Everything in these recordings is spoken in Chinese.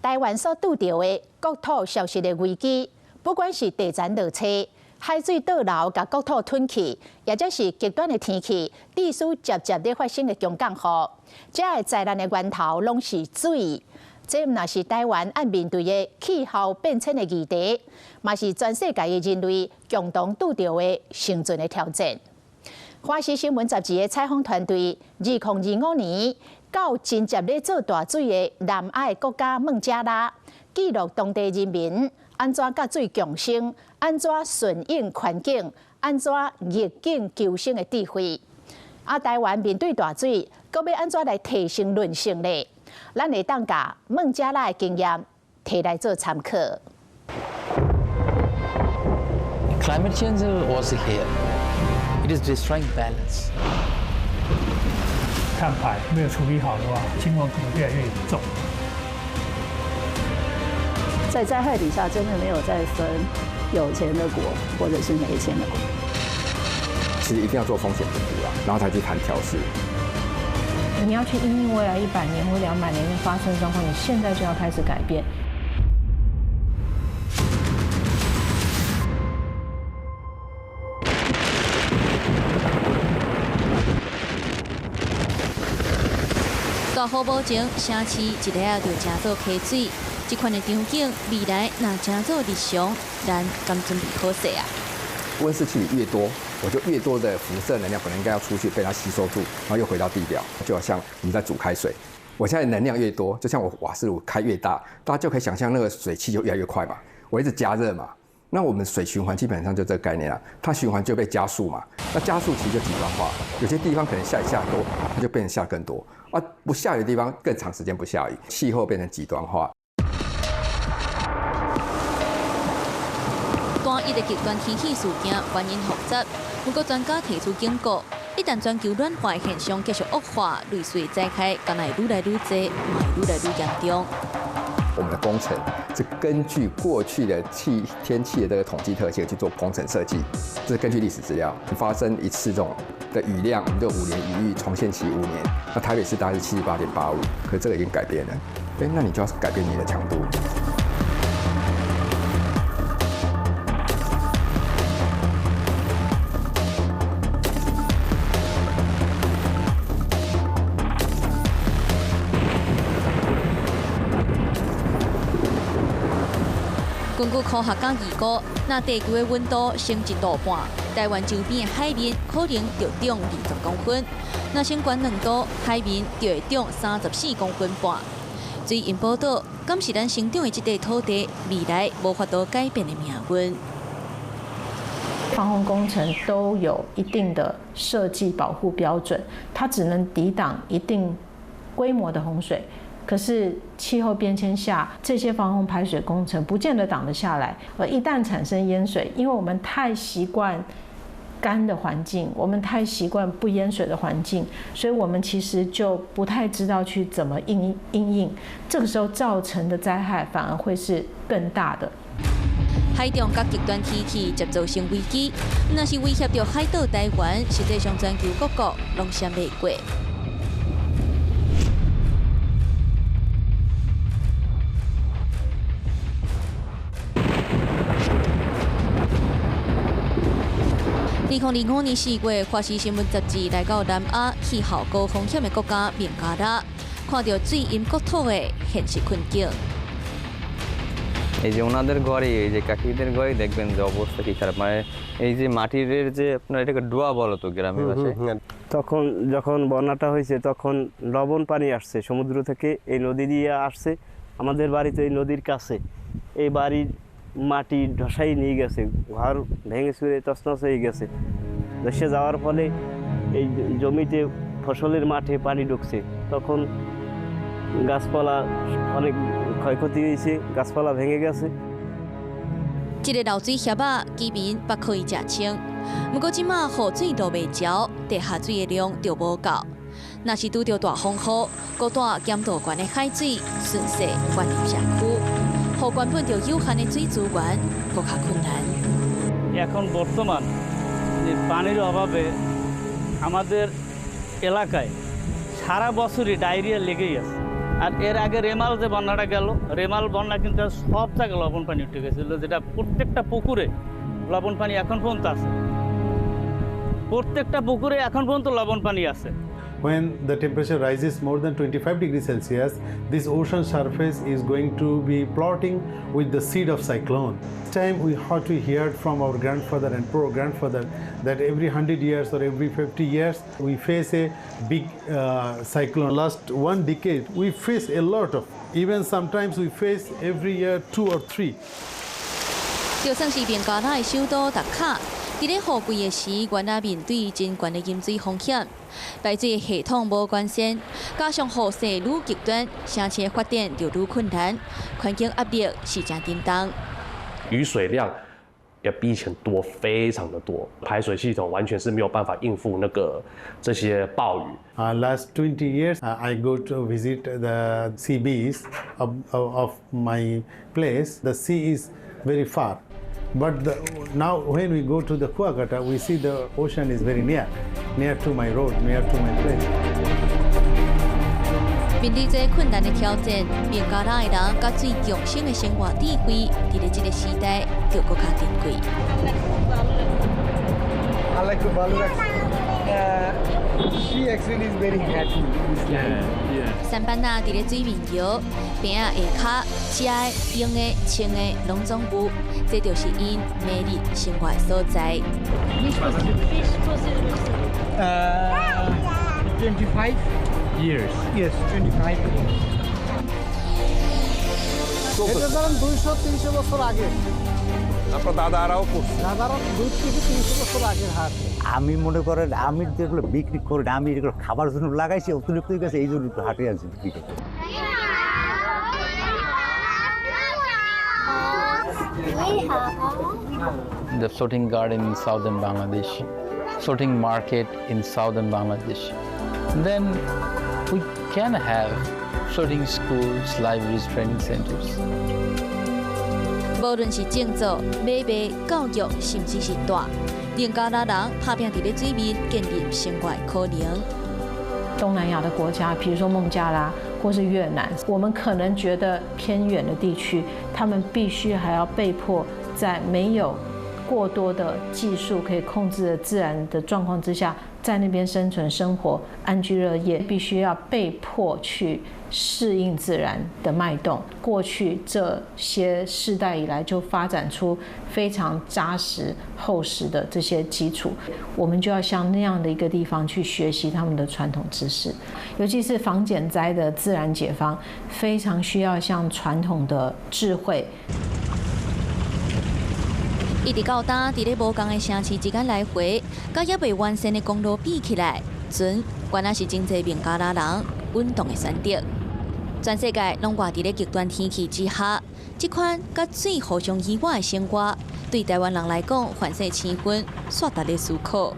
台灣所拄到的國土消失的危機，不管是地層落車、海水倒流甲國土吞去，也則是極端的天氣，地區接咧發生的強降雨，這個災難的源頭攏是水。這若是台灣要面對的氣候變遷的議題，嘛是全世界的人類共同拄到的生存的挑戰。華視新聞雜誌的採訪團隊，2025年到真接咧做大水的南亞國家孟加拉，記錄當地人民安怎甲水共生，安怎順應環境，安怎逆境求生的智慧。台灣面對大水，閣要安怎來提升韌性呢？咱會當甲孟加拉的經驗摕來做參考。Climate change is also here. It is destroying balance. 碳排沒有處理好的話，情況可能越來越嚴重。在災害底下，真的沒有再分有錢的國或者是沒錢的國。其實一定要做風險評估啦，然後才去談調適。你要去因應未來100年或200年會發生的狀況，你現在就要開始改變。大雨無情，城市一日啊就真做溪水，這款的場景未來若真做日常，咱敢準備好勢啊？溫室氣體越多，我就越多的輻射能量本來應該要出去，被它吸收住，然後又回到地表，就好像你在煮開水。我現在能量越多，就像我瓦斯爐開越大，大家就可以想象那個水汽就越來越快嘛。我一直加熱嘛，那我們水循環基本上就這個概念啦，它循環就被加速嘛。那加速其實就極端化，有些地方可能下雨下多，它就變成下更多；而不下雨的地方更長時間不下雨，氣候變成極端化。單一的極端天氣事件原因複雜，不過專家提出警告：一旦全球暖化現象繼續惡化，類似災害將會愈來愈多，也會愈來愈嚴重。我們的工程是根據過去的天氣的這個統計特性去做工程設計，這是根據歷史資料。發生一次這種的雨量，我們就5年一遇，重現期5年。那台北市大概是78.85，可是這個已經改變了。那你就要改變你的強度。根據科學家預估，若地球的溫度升1度半，台灣周邊的海面可能就漲20公分；若升懸2度，海面就會漲34公分半。水因寶島敢是咱生長的這塊土地未來無法度改變的命運。防洪工程都有一定的設計保護標準，它只能抵擋一定規模的洪水。可是氣候變遷下，這些防洪排水工程不見得擋得下來，而一旦產生淹水，因為我們太習慣乾的環境，我們太習慣不淹水的環境，所以我們其實就不太知道去怎麼因應，這個時候造成的災害反而會是更大的。海中甲極端天氣接造成危機，若是威脅到海島台灣，實際上全球各國攏閃袂過。2025年4月，華視新聞雜誌來到南亞氣候高風險的國家孟加拉，看到水淹國土的現實困境。এই যে ওনাদের ঘরে, এই যে কাকিদের ঘরে দেখবেন যে অবস্থা কি খারাপ, মানে এই যে মাটির যে আপনার এটাকে ডোয়া বলো তো গ্রামের ভাষায়। তখন যখন বন্যাটা হয়েছে তখন লবণ পানি আসছে সমুদ্র থেকে, এই নদী দিয়ে আসছে আমাদের বাড়িতে, এই নদীর কাছে এই বাড়ির মাটি ধসাই নিয়ে গেছে, ঘর ভেঙে চুরে তছনছ হয়ে গেছে। ধসে যাওয়ার ফলে এই জমিতে ফসলের মাঠে পানি ঢুকছে, তখন গাছপালা অনেক ক্ষয়ক্ষতি হয়েছে, গাছপালা ভেঙে গেছে।這個漏水協啊，居民不可以食清。不過，即馬雨水落未潮，地下水的量就無夠。若是拄到大風雨，高大鹹度高的海水順勢灌入社區，和原本就有限的水資源更加困難。এখন বর্তমান পানির অভাবে আমাদের এলাকায় সারা বছরই ডায়রিয়া লেগেই আছে। আর এর আগে রেমাল যে বন্যাটা গেল, রেমাল বন্যা কিন্তু সব জায়গায় লবণ পানি উঠে গেছিল, যেটা প্রত্যেকটা পুকুরে লবণ পানি এখন পর্যন্ত আছে। প্রত্যেকটা পুকুরে এখন পর্যন্ত লবণ পানি আছে। When the temperature rises more than 25 degrees Celsius, this ocean surface is going to be plotting with the seed of cyclone. This time we have to hear from our grandfather and pro-grandfather that every 100 years or every 50 years we face a big cyclone. Last 1 decade we face a lot of, even sometimes we face every year 2 or 3. 就算是孟加拉的首都达卡，伫咧雨季的时，原来面对真悬的淹水风险，排水系统无完善，加上雨势愈极端，城市的发展就愈困難，環境壓力是真沉重。雨水量也比以前多，非常的多，排水系統完全是沒有辦法應付這些暴雨。Last 20 years, I go to visit the sea beach of my place. The sea is very far. But now when we go to the Kuakata, we see the ocean is very near to my road, near to my place. 面對這困難的挑戰，孟加拉的人甲最強盛的生活智慧，在這個時代就更加珍貴。She actually is very happy.三班仔佇咧水面游，邊仔下骹食的、用的、穿的，攏總有，這就是因美麗生活的所在。25 years. Yes, 25 years. এটা ধরেন 200-300 বছর আগে। আপনার দাদারাও করছে। দাদারা 200-300 বছর আগের হাট। আমি মনে করেন আমি যেগুলো বিক্রি করি না, আমি এগুলো খাবার জন্য লাগাইছি, অতিরিক্ত হয়ে গেছে, এই জন্য একটু হাটে আনছি বিক্রি করতে। The floating garden in southern Bangladesh, floating market in southern Bangladesh. Then we can have floating schools, libraries, training centers. 無論是建築、買賣、教育，甚至是大，孟加拉人打拼佇咧水面建立生活的可能。東南亞的國家，比如說孟加拉或是越南，我們可能覺得偏遠的地區，他們必須還要被迫在沒有過多的技術可以控制的自然的狀況之下，在那邊生存生活，安居樂業，必須要被迫去適應自然的脈動。過去這些世代以來就發展出非常扎實厚實的這些基礎，我們就要向那樣的一個地方去學習他們的傳統知識，尤其是防減災的自然解方，非常需要像傳統的智慧。一直到呾佇咧無共的城市之間來回，甲還未完善的公路比起來，船原來是真濟孟加拉人運動的選擇。全世界攏活佇咧極端天氣之下，這款甲水互相依賴的生活，對台灣人來講，反射青春，煞值得思考。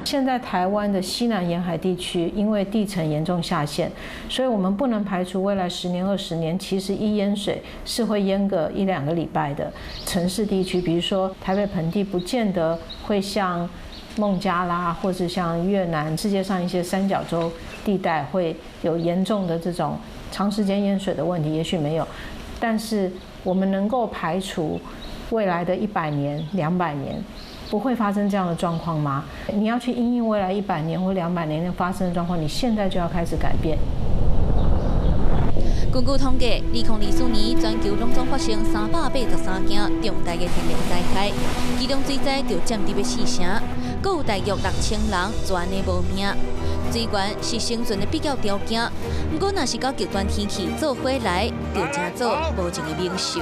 現在台灣的西南沿海地區，因為地層嚴重下陷，所以我們不能排除未來10年、20年，其實一淹水是會淹個1-2個禮拜的。城市地區，比如說台北盆地，不見得會像孟加拉或者像越南，世界上一些三角洲地帶會有嚴重的這種長時間淹水的問題，也許沒有，但是我們能夠排除未來的100年、200年。不會發生這樣的狀況嗎？你要去因應未來100年或200年發生的狀況，你現在就要開始改變。根據統計，2024年全球攏總發生383件重大的天然災害，其中水災就佔著要4成，還有大約6000人全的無命。水源是生存的必要條件，不過若是到極端天氣做伙來，就真做無情的免受。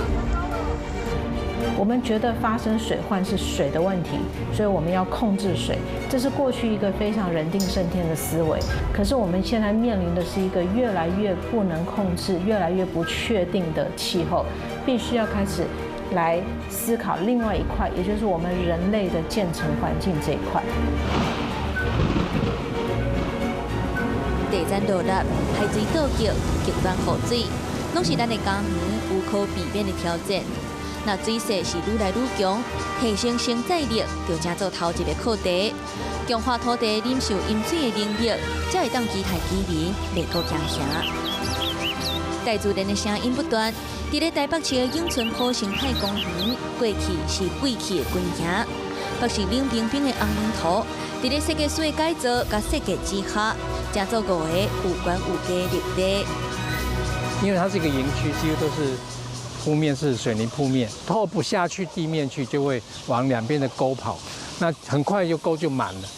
我們覺得發生水患是水的問題，所以我們要控制水，這是過去一個非常人定勝天的思維。可是我們現在面臨的是一個越來越不能控制、越來越不確定的氣候，必須要開始來思考另外一塊，也就是我們人類的建成環境這一塊。地氈倒塌、海水倒擊、極端雨水，攏是咱的家園無可避免的挑戰。那水勢是愈來愈強，提升承載力就成做頭一個課題。強化土地忍受淹水的能力，才會當期待居民袂閣驚嚇。大自然的聲音不斷。伫咧台北市的永春埔生態公園，過去是貴氣的軍營，北是冷冰冰的紅領土。伫咧設計師的改造甲設計之下，成做5個有關有價綠地。因為它這個營區幾乎都是鋪面是水泥鋪面，透不下去地面去，就會往兩邊的溝跑，那很快就溝就滿了。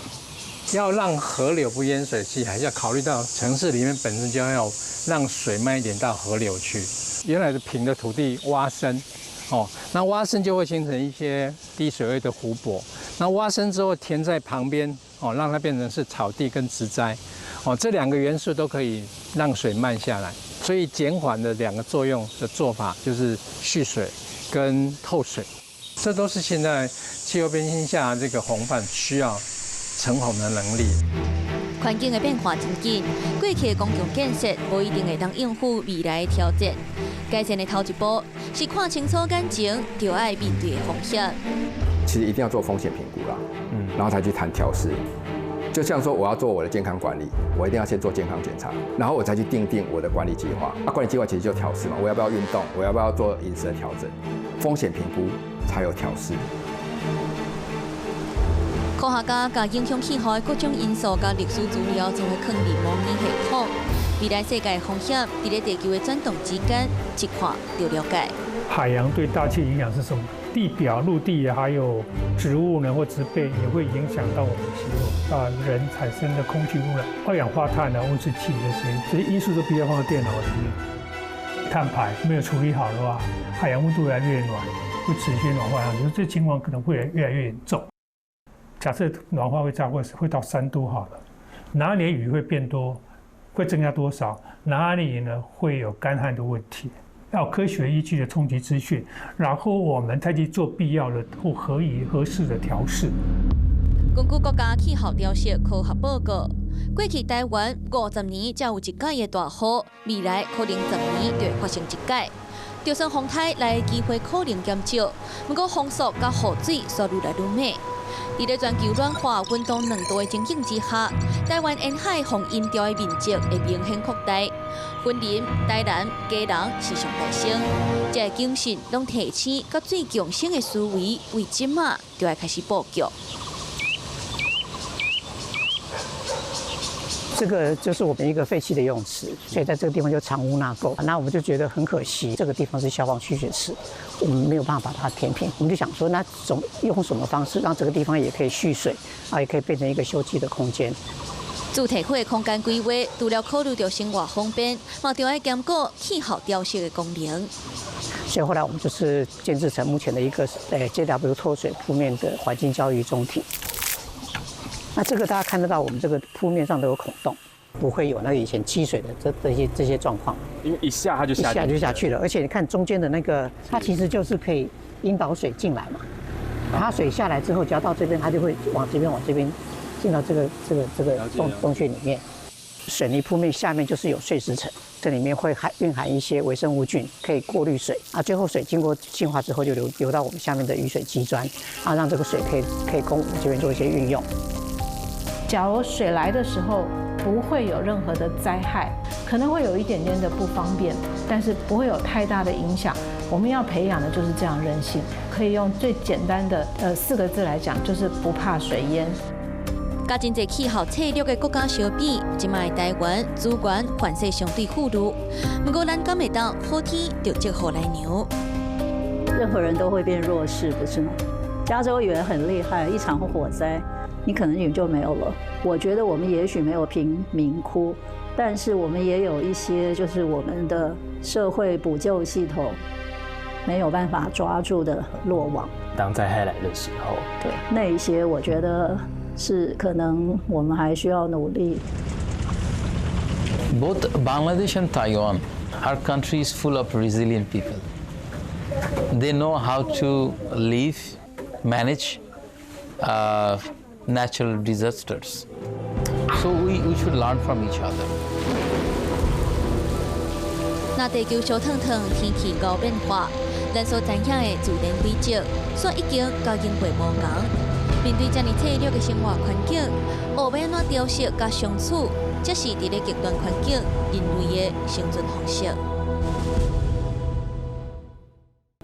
要讓河流不淹水期，還是要考慮到城市裡面本身就要讓水慢一點到河流去。原來的平的土地挖深，那挖深就會形成一些低水位的湖泊。那挖深之後填在旁邊，讓它變成是草地跟植栽，這兩個元素都可以讓水慢下來。所以減緩的兩個作用的做法就是蓄水跟透水，這都是現在氣候變遷下這個紅帆需要成紅的能力。環境的變化真緊，過去的公共建設無一定會當應付未來的挑戰。改善的頭一步是看清楚眼前就要面對的風險。其實一定要做風險評估啦，然後才去談調適。就像說我要做我的健康管理，我一定要先做健康檢查，然後我再去訂定我的管理計劃。管理計劃其實就調適嘛，我要不要運動，我要不要做飲食的調整，風險評估才有調適。科學家把影響氣候的各種因素甲歷史資料做伙放入模擬系統，未來世界的風險在咧地球的轉動之間，一看就了解。海洋對大氣影響是什麼？地表、陸地還有植物呢，或植被也會影響到我們氣候，人產生的空氣污染、二氧化碳啊、溫室氣這些因素都必須放在電腦裡面。碳排沒有處理好的話，海洋溫度越來越暖，會持續暖化下去，這情況可能會越來越嚴重。假設暖化會到3度好了，哪裡雨會變多，會增加多少？哪裡呢會有乾旱的問題？要有科學依據的衝擊資訊，然後我們再去做必要的或合適的調適。根據國家氣候調適科學報告，過去台灣50年才有一屆的大雨，未來可能10年就會發生一屆。就算風台來的機會可能減少，不過風速甲雨水卻愈來愈猛。在咧全球暖化、溫度2度的情形之下，台灣沿海防淹潮的面積會明顯擴大。雲林、台南、嘉南是上大聲，這個警訊攏提醒甲最強盛的思維，為即馬就要開始布局。這個就是我們一個廢棄的游泳池，所以在這個地方就藏污納垢。那我們就覺得很可惜，這個地方是消防蓄水池，我們沒有辦法把它填平。我們就想說，那用什麼方式讓這個地方也可以蓄水，也可以變成一個休憩的空間。主題會空間規劃除了考慮到生活方便，嘛就要兼顧氣候調適的功能。所以後來我們就是建置成目前的一個JW 透水鋪面的環境教育中體。那這個大家看得到，我們這個鋪面上都有孔洞，不會有那個以前積水的這些狀況。因為一下它就下去了，而且你看中間的那個，它其實就是可以引導水進來嘛。它水下來之後，只要到這邊，它就會往這邊進到這個洞穴裡面。水泥鋪面下面就是有碎石層，這裡面會蘊含一些微生物菌，可以過濾水。最後水經過淨化之後，就流到我們下面的雨水機磚，讓這個水可以供我們這邊做一些運用。假如水來的時候不會有任何的災害，可能會有一點點的不方便，但是不會有太大的影響。我們要培養的就是這樣韌性，可以用最簡單的4個字來講，就是不怕水淹。甲真濟氣候策略的國家相比，即賣台灣資源環勢相對富裕，不過咱敢會當好天就借雨來牛。任何人都會變弱勢，不是嗎？加州也很厲害，一場火災，你可能也就沒有了。我覺得我們也許沒有貧民窟，但是我們也有一些就是我們的社會補救系統沒有辦法抓住的落網。當災害來的時候，對那一些，我覺得是可能我們還需要努力。Both Bangladesh and Taiwan are countries full of resilient people. They know how to live, manage natural disasters. So we should learn from each other. 那地球小騰騰，天氣高變化，咱所知影的自然軌跡，煞已經甲經過無同。面對這樣策略的生活環境，學要安怎調適甲相處，這是佇咧極端環境人類的生存方式。